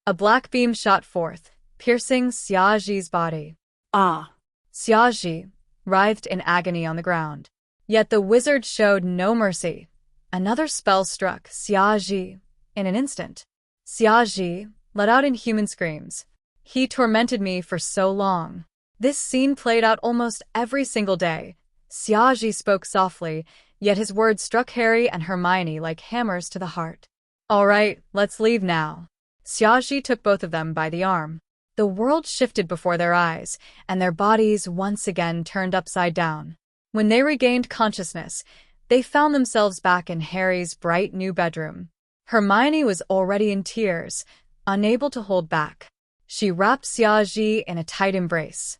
A black beam shot forth, piercing Xiaoji's body. Ah! Xiaoji writhed in agony on the ground. Yet the wizard showed no mercy. Another spell struck Xiaoji in an instant. Xiaoji let out inhuman screams. "He tormented me for so long." This scene played out almost every single day. Xiaoji spoke softly, yet his words struck Harry and Hermione like hammers to the heart. "All right, let's leave now." Xiaoji took both of them by the arm. The world shifted before their eyes, and their bodies once again turned upside down. When they regained consciousness, they found themselves back in Harry's bright new bedroom. Hermione was already in tears, unable to hold back. She wrapped Xiaoji in a tight embrace.